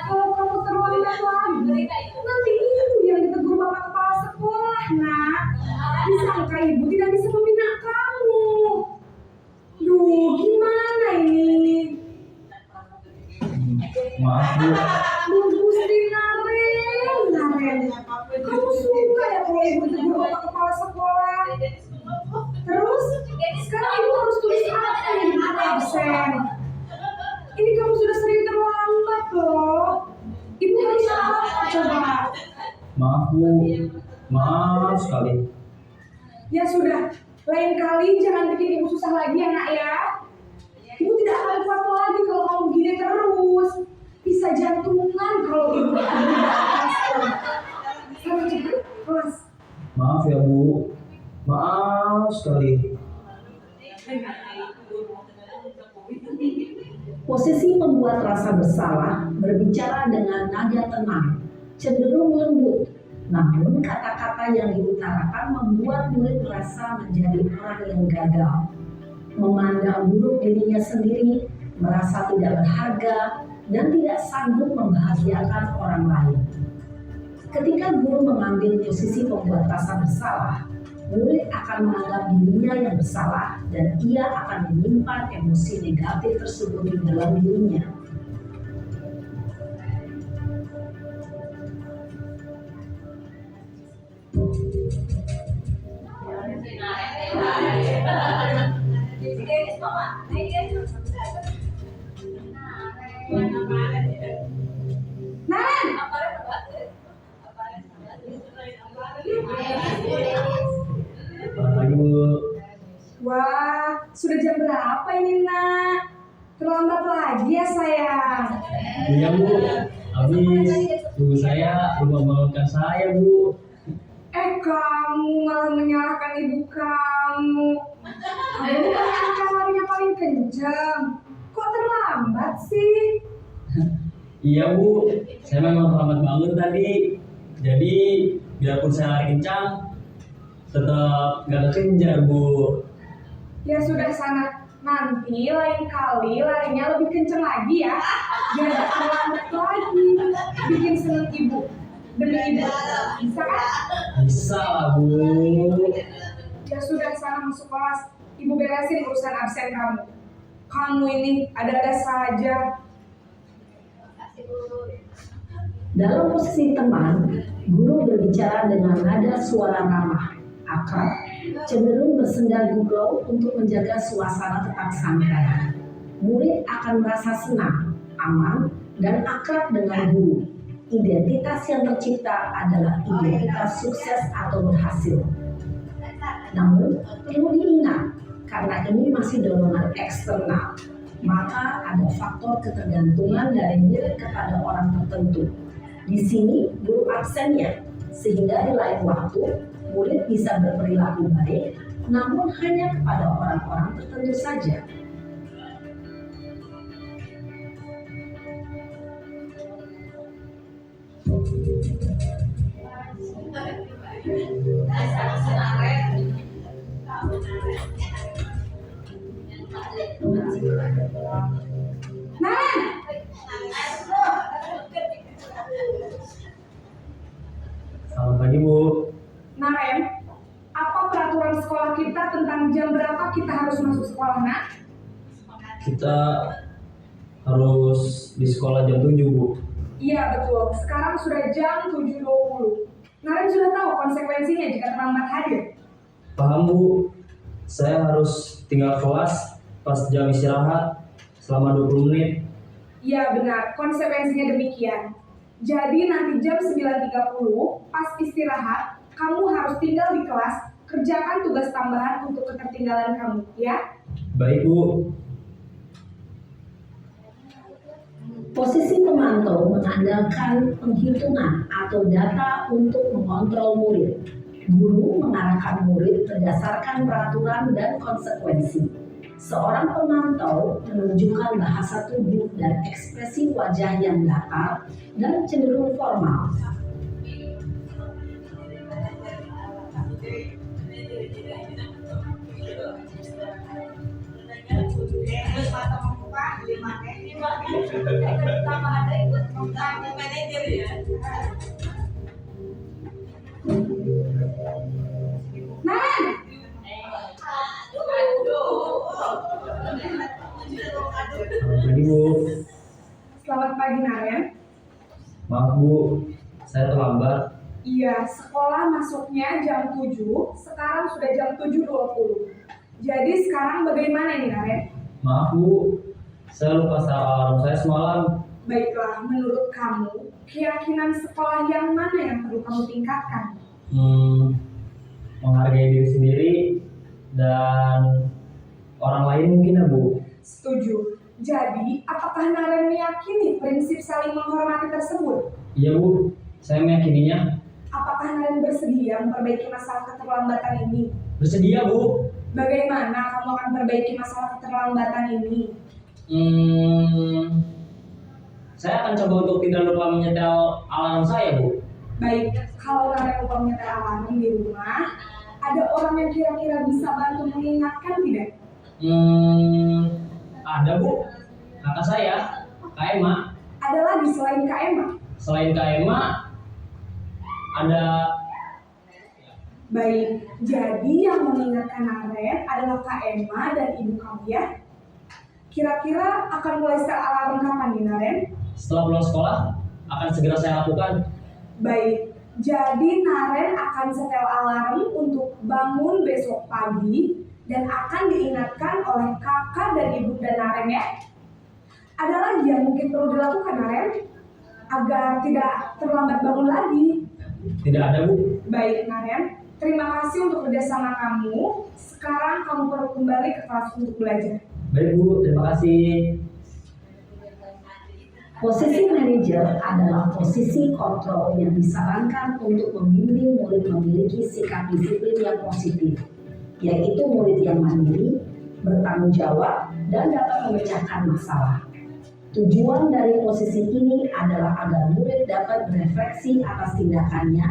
Speaker 2: Kalau kamu terlambat lagi, nanti ibu yang ditegur bapak kepala sekolah,
Speaker 1: Maaf Bu, maaf sekali.
Speaker 2: Ya sudah, lain kali jangan bikin ibu susah lagi ya nak ya. Ibu tidak akan kuat lagi kalau kamu begini terus. Bisa jantungan kalau ibu Sana cepet kelas.
Speaker 1: Maaf ya Bu, maaf sekali.
Speaker 3: Posisi pembuat rasa bersalah berbicara dengan nada tenang, cenderung lembut. Namun kata-kata yang diutarakan membuat murid merasa menjadi orang yang gagal, memandang buruk dirinya sendiri, merasa tidak berharga, dan tidak sanggup membahagiakan orang lain. Ketika guru mengambil posisi pembuat rasa bersalah, murid akan menganggap dirinya yang bersalah dan ia akan menyimpan emosi negatif tersebut di dalam dirinya.
Speaker 2: Naren,
Speaker 1: Pagi Bu.
Speaker 2: wah sudah jam berapa ini nak? Terlambat lagi ya sayang.
Speaker 1: Iya Bu, habis ibu saya belum membangunkan saya Bu.
Speaker 2: Kamu malah menyalahkan ibu kamu. Kamu kan anak yang larinya paling kencang. Kok terlambat sih?
Speaker 1: Iya Bu, saya memang terlambat bangun tadi. Jadi biarpun saya lari kencang, tetap gak kekejar Bu.
Speaker 2: Ya sudah sana. Nanti lain kali larinya lebih kencang lagi ya. Biar gak terlambat lagi. Bikin seneng ibu. Demi ibu. Bisa kan?
Speaker 1: Bisa lah Bu.
Speaker 2: Ya sudah sana masuk kelas. Ibu beresin urusan absen kamu. Kamu ini ada-ada saja.
Speaker 3: Dalam posisi teman, guru berbicara dengan nada suara ramah, akrab, cenderung bersenda gurau untuk menjaga suasana tetap santai. Murid akan merasa senang, aman, dan akrab dengan guru. Identitas yang tercipta adalah identitas sukses atau berhasil. Namun, perlu diingat, karena ini masih dorongan eksternal, maka ada faktor ketergantungan dari murid kepada orang tertentu. Di sini guru absennya, sehingga di lain waktu murid bisa berperilaku baik, namun hanya kepada orang-orang tertentu saja.
Speaker 2: Naren!
Speaker 1: Selamat pagi Bu.
Speaker 2: Naren, apa peraturan sekolah kita tentang jam berapa kita harus masuk sekolah, nak?
Speaker 1: Kita harus di sekolah jam 7 Bu.
Speaker 2: Iya betul, sekarang sudah jam 7.20. Naren sudah tahu konsekuensinya jika terlambat hadir.
Speaker 1: Paham Bu, saya harus tinggal kelas pas jam istirahat selama 20 menit.
Speaker 2: Iya benar, konsekuensinya demikian. Jadi nanti jam 9.30 pas istirahat, kamu harus tinggal di kelas, kerjakan tugas tambahan untuk ketertinggalan kamu, ya?
Speaker 1: Baik Bu.
Speaker 3: Posisi pemantau mengandalkan penghitungan atau data untuk mengontrol murid. Guru mengarahkan murid berdasarkan peraturan dan konsekuensi. Seorang pemantau menunjukkan bahasa tubuh dan ekspresi wajah yang datar dan cenderung formal.
Speaker 2: Naren!
Speaker 1: Selamat pagi Bu.
Speaker 2: Selamat pagi Naren.
Speaker 1: Maaf Bu, saya terlambat.
Speaker 2: Iya, sekolah masuknya jam 7, sekarang sudah jam 7.20. Jadi sekarang bagaimana ini Naren?
Speaker 1: Maaf Bu, saya lupa alarm saya semalam.
Speaker 2: Baiklah, menurut kamu, keyakinan sekolah yang mana yang perlu kamu tingkatkan?
Speaker 4: Menghargai diri sendiri dan orang lain mungkin ya Bu.
Speaker 2: Setuju. Jadi, apakah Naren meyakini prinsip saling menghormati tersebut?
Speaker 4: Iya Bu, saya meyakininya.
Speaker 2: Apakah Naren bersedia memperbaiki masalah keterlambatan ini?
Speaker 4: Bersedia Bu.
Speaker 2: Bagaimana kamu akan memperbaiki masalah keterlambatan ini?
Speaker 4: Saya akan coba untuk tidak lupa menyetel alarm saya Bu.
Speaker 2: Baik, kalau Naren lupa menyetel alarm di rumah, ada orang yang kira-kira bisa bantu mengingatkan tidak?
Speaker 4: Ada Bu, kakak saya, Kak Emma.
Speaker 2: Ada lagi selain Kak Emma?
Speaker 4: Selain Kak Emma, ada
Speaker 2: Baik, jadi yang mengingatkan Naren adalah Kak Emma dan ibu kamu ya? Kira-kira akan mulai setel alarm kapan nih Naren?
Speaker 4: setelah pulang sekolah akan segera saya lakukan.
Speaker 2: Baik, jadi Naren akan setel alarm untuk bangun besok pagi dan akan diingatkan oleh kakak dan ibu dan Naren ya. Ada lagi yang mungkin perlu dilakukan Naren agar tidak terlambat bangun lagi.
Speaker 4: Tidak ada Bu.
Speaker 2: Baik Naren, terima kasih untuk kerjasama kamu. Sekarang kamu perlu kembali ke kelas untuk belajar.
Speaker 4: Baik Bu, terima kasih.
Speaker 3: Posisi manajer adalah posisi kontrol yang disarankan untuk membimbing murid memiliki sikap disiplin yang positif, yaitu murid yang mandiri, bertanggung jawab, dan dapat memecahkan masalah. Tujuan dari posisi ini adalah agar murid dapat berefleksi atas tindakannya.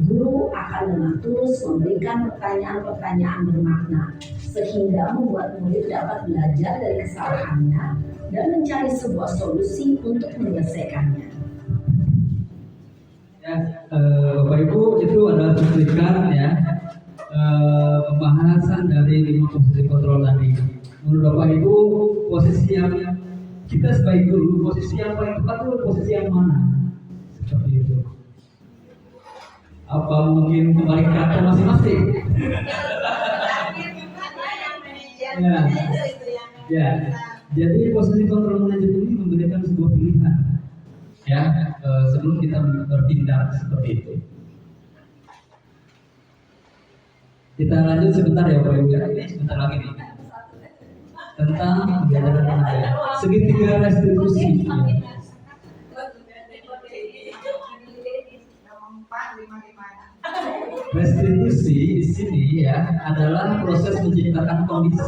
Speaker 3: Guru akan dengan tulus memberikan pertanyaan-pertanyaan bermakna, sehingga membuat murid dapat belajar dari kesalahannya dan mencari sebuah solusi untuk menyelesaikannya.
Speaker 1: Ya, Bapak Ibu, itu adalah cuplikan ya pembahasan dari 5 posisi kontrol tadi. Menurut Bapak Ibu, posisi yang kita sebagai guru, posisi yang paling tepat itu posisi yang mana? Seperti itu. Apa mungkin kembali ke kantor masing-masing? Ya. Jadi posisi kontrol manajer ini memberikan sebuah pilihan, ya, sebelum kita bertindak seperti itu. Kita lanjut sebentar ya Pak Ibu, ini sebentar lagi nih tentang pembelajaran tenaga. Segitiga restitusi. Ya. Restitusi di sini ya adalah proses menciptakan kondisi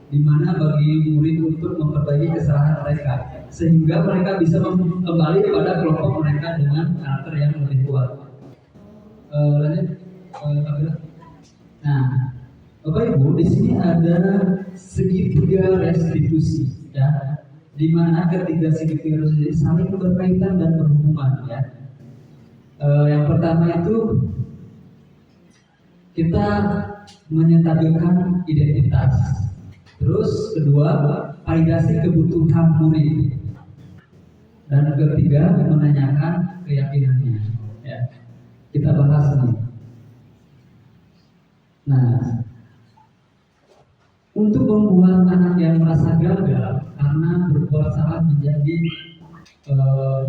Speaker 1: di mana bagi murid untuk memperbaiki kesalahan mereka sehingga mereka bisa kembali kepada kelompok mereka dengan karakter yang lebih kuat. Lanjut, Nah, Bapak Ibu, di sini ada segitiga restitusi, ya, di mana ketiga segitiga restitusi saling berkaitan dan berhubungan, ya. Yang pertama itu kita menyentabilkan identitas. Terus kedua, validasi kebutuhan murid. Dan ketiga, menanyakan keyakinannya. Ya. Kita bahas nih. Nah, untuk membuat anak yang merasa gagal karena berbuat salah menjadi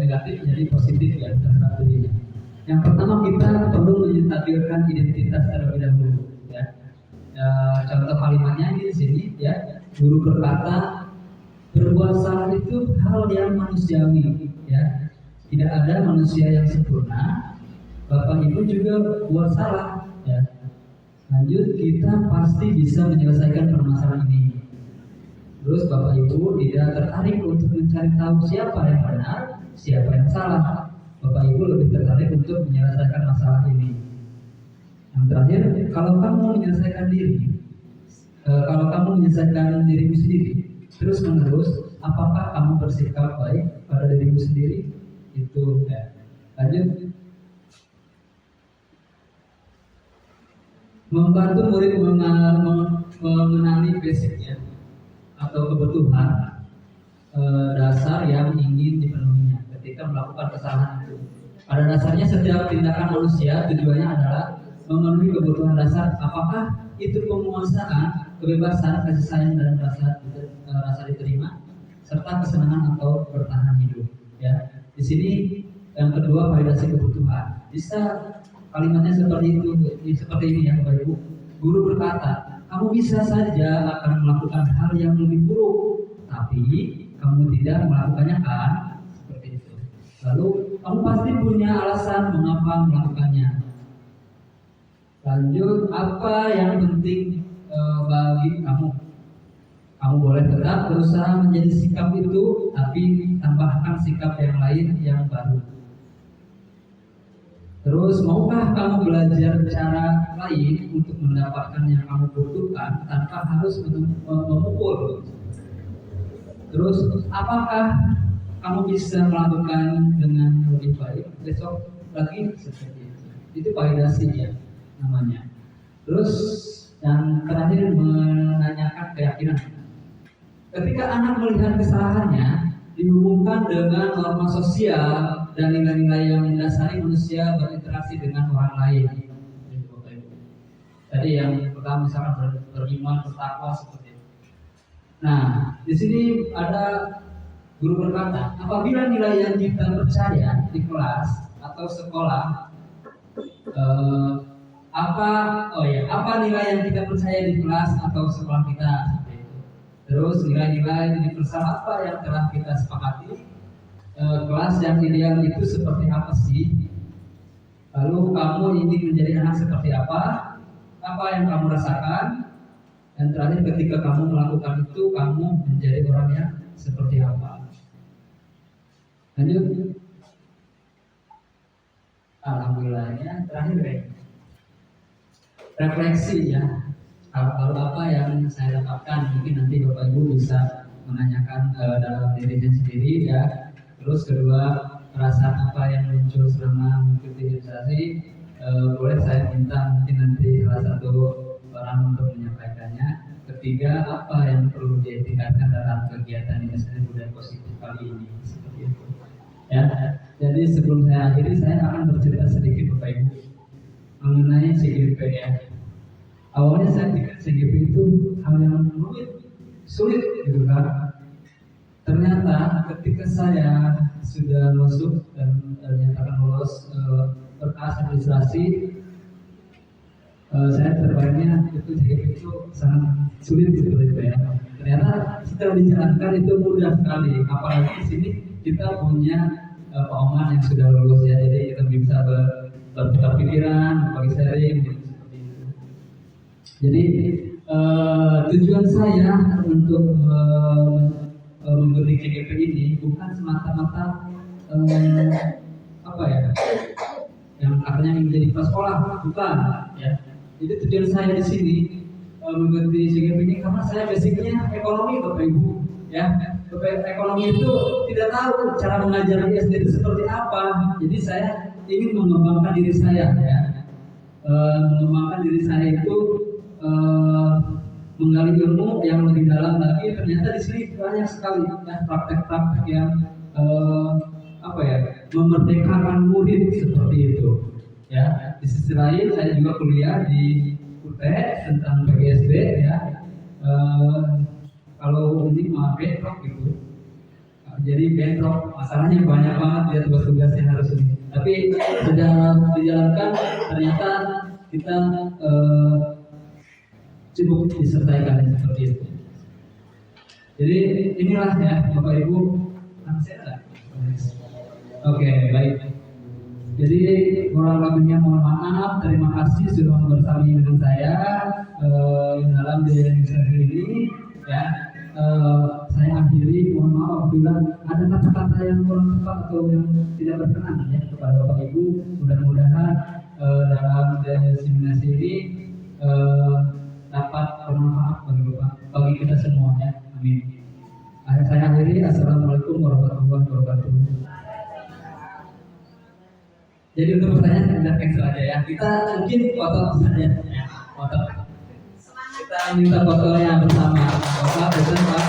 Speaker 1: negatif menjadi positif ya terhadap dirinya. Yang pertama kita perlu menyentabilkan identitas terlebih dahulu. Ya. Contoh kalimatnya di sini ya, guru berkata berbuat salah itu hal yang manusiawi, ya, tidak ada manusia yang sempurna. Bapak Ibu juga buat salah, ya. Lanjut, kita pasti bisa menyelesaikan permasalahan ini. Terus Bapak Ibu tidak tertarik untuk mencari tahu siapa yang benar, siapa yang salah. Bapak Ibu lebih tertarik untuk menyelesaikan masalah ini. Yang terakhir, kalau kamu menyelesaikan dirimu sendiri, terus menerus, apakah kamu bersikap baik pada dirimu sendiri? Itu ya. Lanjut. Membantu murid mengenali basicnya atau kebutuhan dasar yang ingin dipenuhinya ketika melakukan kesalahan itu. Pada dasarnya setiap tindakan manusia tujuannya adalah memenuhi kebutuhan dasar, apakah itu penguasaan, kebebasan, kasih sayang dan rasa diterima. serta kesenangan atau bertahan hidup. Ya, di sini yang kedua validasi kebutuhan. Bisa kalimatnya seperti itu, seperti ini ya Bapak Ibu. Guru berkata, kamu bisa saja akan melakukan hal yang lebih buruk, tapi kamu tidak melakukannya kan? Seperti itu. Lalu kamu pasti punya alasan mengapa melakukannya. Lanjut, apa yang penting bagi kamu? Kamu boleh tetap berusaha menjadi sikap itu, tapi tambahkan sikap yang lain yang baru. Terus, maukah kamu belajar cara lain untuk mendapatkan yang kamu butuhkan tanpa harus memukul? Terus, apakah kamu bisa melakukan dengan lebih baik besok lagi seperti itu? Itu validasi ya namanya. Terus, yang terakhir menanyakan keyakinan. Ketika anak melihat kesalahannya dihubungkan dengan norma sosial dan nilai-nilai yang mendasari manusia berinteraksi dengan orang lain. Tadi yang pertama misalkan beriman, bertakwa seperti itu. Nah, di sini ada guru berkata, apabila nilai yang kita percaya di kelas atau sekolah, apa nilai yang kita percaya di kelas atau sekolah kita? Terus nilai-nilai universal apa yang telah kita sepakati? Kelas yang ideal itu seperti apa sih? Lalu kamu ingin menjadi anak seperti apa? Apa yang kamu rasakan? Dan terakhir ketika kamu melakukan itu, kamu menjadi orang yang seperti apa? Lanjut. Alhamdulillahnya terakhir refleksi ya. Kalau apa yang saya dapatkan, mungkin nanti Bapak Ibu bisa menanyakan dalam dirinya sendiri ya. Terus kedua, perasaan apa yang muncul selama mengikuti organisasi, boleh saya minta mungkin nanti salah satu orang untuk menyampaikannya. Ketiga, apa yang perlu ditingkatkan dalam kegiatan Yayasan Budaya Positif kali ini, seperti itu. Ya, jadi sebelum saya akhiri, saya akan bercerita sedikit Bapak Ibu mengenai CGP ya. Awalnya saya pikir CGP itu hal yang sulit gitu kan. Ternyata ketika saya sudah masuk dan dinyatakan lolos berkas administrasi, saya terbayangnya itu CGP itu sangat sulit gitu ya. Ternyata setelah dijalankan itu mudah sekali. Apalagi di sini kita punya Pak Oman yang sudah lulus ya, jadi kita bisa bertukar pikiran, berbagi sharing gitu. Jadi tujuan saya untuk mengikuti CGP ini bukan semata-mata yang katanya menjadi kepala sekolah, bukan ya. Jadi tujuan saya di sini mengikuti CGP ini karena saya basicnya ekonomi Bapak Ibu ya. Ekonomi itu tidak tahu cara mengajar di SD itu seperti apa. Jadi saya ingin mengembangkan diri saya ya. Mengembangkan diri saya itu menggali ilmu yang lebih dalam lagi. Ternyata di sini banyak sekali ya praktek-praktek yang memerdekakan murid seperti itu. Ya, di sisi lain saya juga kuliah di UT tentang PGSD ya. Kalau ini mah bentrok gitu. Jadi bentrok, masalahnya banyak banget ya tugas-tugas yang harus ini. Tapi sudah dijalankan, ternyata kita cukup disertaikan seperti itu. Jadi inilah ya Bapak Ibu. Oke, baik. Jadi kurang lebihnya mohon maaf. Terima kasih sudah bersama dengan saya dalam diskusi ini. Ya, saya akhiri. Mohon maaf apabila ada kata-kata yang kurang tepat atau yang tidak berkenan ya kepada Bapak Ibu. Mudah-mudahan dalam diseminasi ini dapat bermanfaat bagi kita semua ya. Amin. Saya akhiri. Assalamualaikum warahmatullahi wabarakatuh. Jadi untuk pertanyaan kita cancel aja ya. Kita mungkin foto saja ya. Foto. Kita minta fotonya bersama. Bapak, Pak.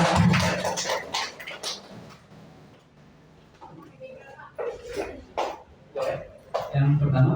Speaker 1: Yang pertama.